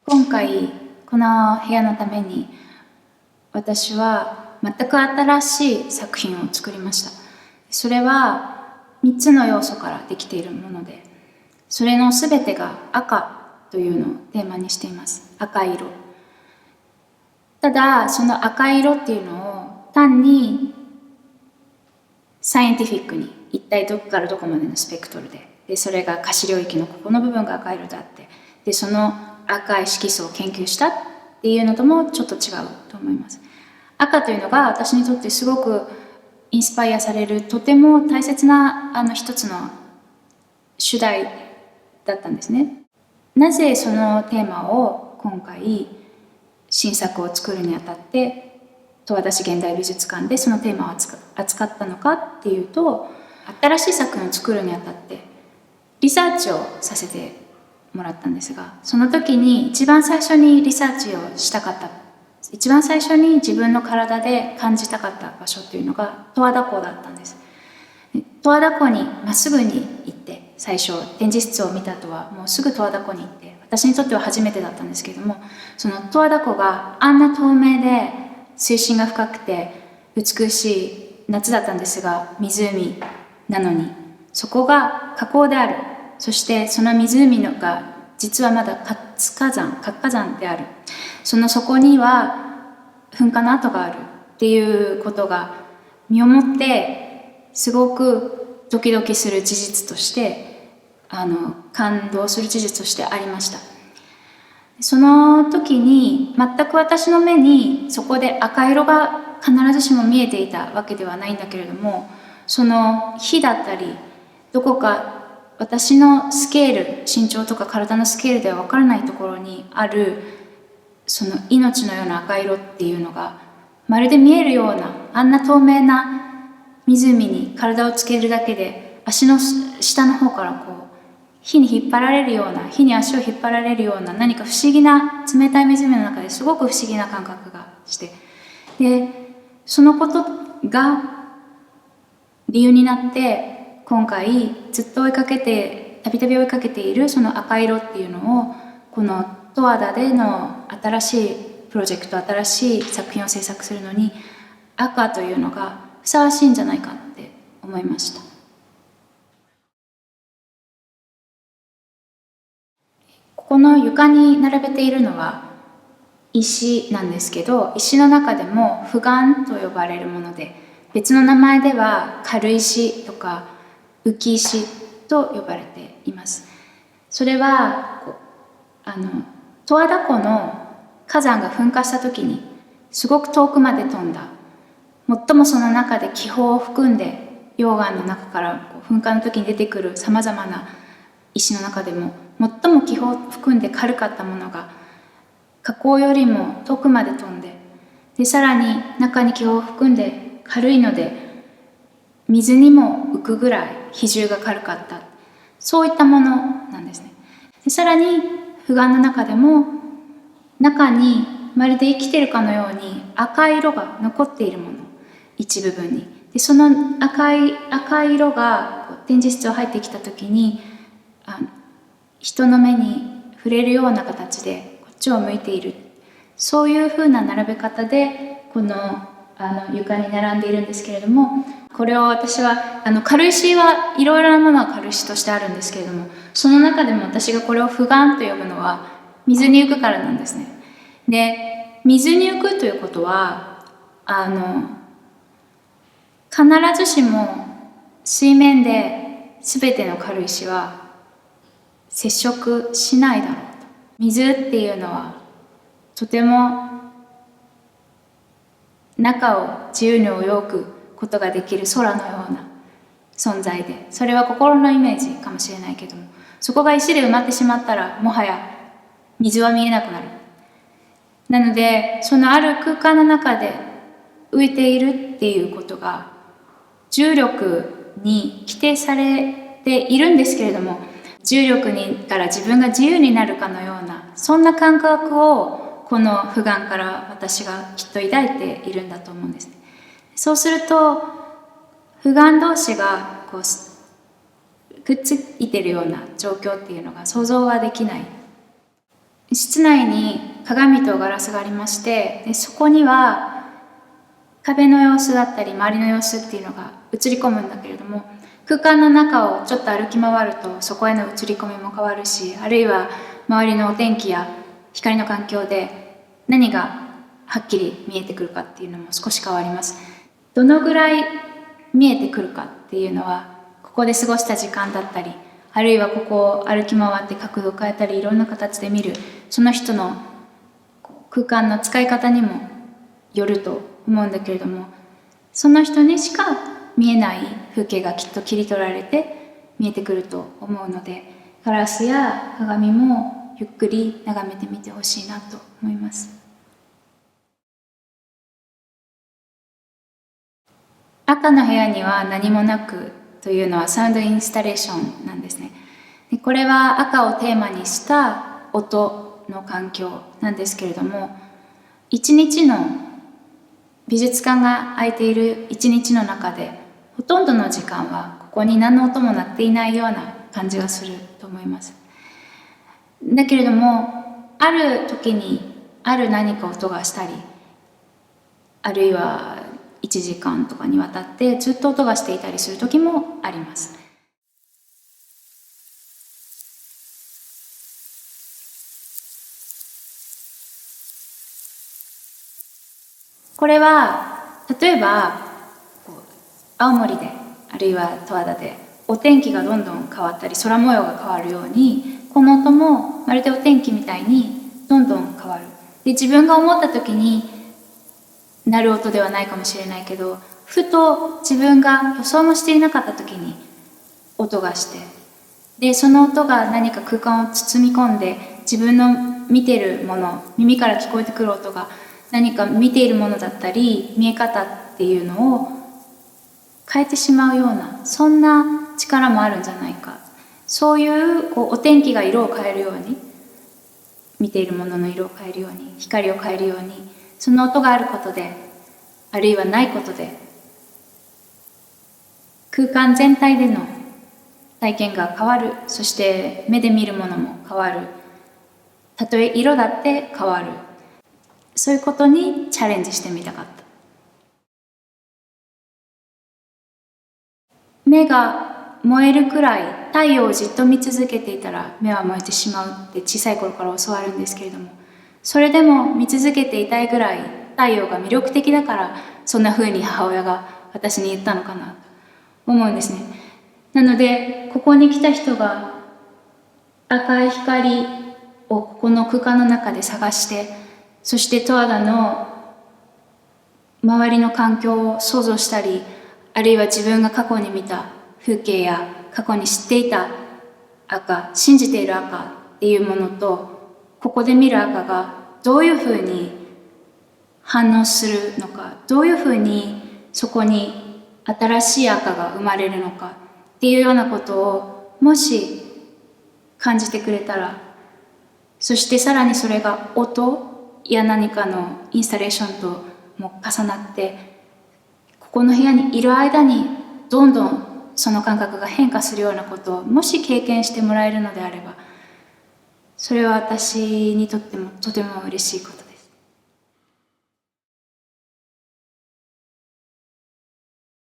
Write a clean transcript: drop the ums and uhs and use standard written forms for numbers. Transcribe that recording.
今回この部屋のために私は全く新しい作品を作りました。それは3つの要素からできているもので、それのすべてが赤というのをテーマにしています。赤色。ただその赤色っていうのを単にサイエンティフィックに一体どこからどこまでのスペクトルで、それが可視領域のここの部分が赤色であって、でその赤い色素を研究したっていうのともちょっと違うと思います。赤というのが私にとってすごくインスパイアされるとても大切な一つの主題だったんですね。なぜそのテーマを今回新作を作るにあたって十和田市現代美術館でそのテーマを扱ったのかっていうと、新しい作品を作るにあたってリサーチをさせてもらったんですが、その時に一番最初にリサーチをしたかった、一番最初に自分の体で感じたかった場所というのが十和田湖だったんです。十和田湖にまっすぐに行って、最初展示室を見た後はもうすぐ十和田湖に行って、私にとっては初めてだったんですけれども、その十和田湖があんな透明で水深が深くて美しい夏だったんですが、湖なのにそこが火口である。そしてその湖のが実はまだ活火山である。その底には噴火の跡があるっていうことが身をもってすごくドキドキする事実として、感動する事実としてありました。その時に全く私の目にそこで赤色が必ずしも見えていたわけではないんだけれども、その火だったりどこか私のスケール、身長とか体のスケールでは分からないところにあるその命のような赤色っていうのがまるで見えるような、あんな透明な湖に体をつけるだけで足の下の方からこう火に引っ張られるような、火に足を引っ張られるような、何か不思議な冷たい湖の中ですごく不思議な感覚がして、でそのことが理由になって今回ずっとたびたび追いかけているその赤色っていうのを、この十和田での新しいプロジェクト、新しい作品を制作するのに赤というのがふさわしいんじゃないかって思いました。ここの床に並べているのは石なんですけど、石の中でも浮岩と呼ばれるもので、別の名前では軽石とか浮石と呼ばれています。それは十和田湖の火山が噴火した時にすごく遠くまで飛んだ、最もその中で気泡を含んで溶岩の中から噴火の時に出てくるさまざまな石の中でも最も気泡を含んで軽かったものが火口よりも遠くまで飛んで、さらに中に気泡を含んで軽いので水にも浮くぐらい比重が軽かった、そういったものなんですね。さらに浮岩の中でも中にまるで生きているかのように赤い色が残っているもの、一部分に。でその赤い色が展示室を入ってきた時に人の目に触れるような形でこっちを向いている、そういうふうな並べ方でこの床に並んでいるんですけれども、これを私は軽石はいろいろなものは軽石としてあるんですけれども、その中でも私がこれを浮岩と呼ぶのは水に浮くからなんですね。で水に浮くということは必ずしも水面で全ての軽石は接触しないだろうと。水っていうのはとても中を自由に泳ぐことができる空のような存在で、それは心のイメージかもしれないけども、そこが石で埋まってしまったらもはや水は見えなくなる。なのでそのある空間の中で浮いているっていうことが重力に規定されているんですけれども、重力から自分が自由になるかのような、そんな感覚をこの浮岩から私がきっと抱いているんだと思うんですね。そうすると浮岩同士がこうくっついているような状況っていうのが想像はできない。室内に鏡とガラスがありまして、でそこには壁の様子だったり周りの様子っていうのが映り込むんだけれども、空間の中をちょっと歩き回るとそこへの映り込みも変わるし、あるいは周りのお天気や光の環境で何がはっきり見えてくるかっていうのも少し変わります。どのぐらい見えてくるかっていうのは、ここで過ごした時間だったり、あるいはここを歩き回って角度を変えたりいろんな形で見るその人の空間の使い方にもよると思うんだけれども、その人にしか見えない風景がきっと切り取られて見えてくると思うので、ガラスや鏡もゆっくり眺めてみてほしいなと思います。赤の部屋には何もなくというのはサウンドインスタレーションなんですね。でこれは赤をテーマにした音の環境なんですけれども、一日の美術館が開いている一日の中でほとんどの時間はここに何の音も鳴っていないような感じがすると思います。だけれどもある時にある何か音がしたり、あるいは1時間とかにわたってずっと音がしていたりする時もあります。これは例えば青森であるいは十和田でお天気がどんどん変わったり空模様が変わるように、この音もまるでお天気みたいにどんどん変わる。で自分が思った時に鳴る音ではないかもしれないけど、ふと自分が予想もしていなかった時に音がして、でその音が何か空間を包み込んで、自分の見てるもの、耳から聞こえてくる音が何か見ているものだったり見え方っていうのを変えてしまうような、そんな力もあるんじゃないか。そういうお天気が色を変えるように、見ているものの色を変えるように、光を変えるように、その音があることであるいはないことで空間全体での体験が変わる。そして目で見るものも変わる。たとえ色だって変わる。そういうことにチャレンジしてみたかった。目が燃えるくらい太陽をじっと見続けていたら目は燃えてしまうって小さい頃から教わるんですけれども、それでも見続けていたいぐらい太陽が魅力的だから、そんな風に母親が私に言ったのかなと思うんですね。なのでここに来た人が赤い光をここの空間の中で探して、そして十和田の周りの環境を想像したり、あるいは自分が過去に見た風景や過去に知っていた赤、信じている赤っていうものと、ここで見る赤がどういうふうに反応するのか、どういうふうにそこに新しい赤が生まれるのかっていうようなことをもし感じてくれたら、そしてさらにそれが音や何かのインスタレーションとも重なって、ここの部屋にいる間にどんどんその感覚が変化するようなことをもし経験してもらえるのであれば、それは私にとってもとても嬉しいこと。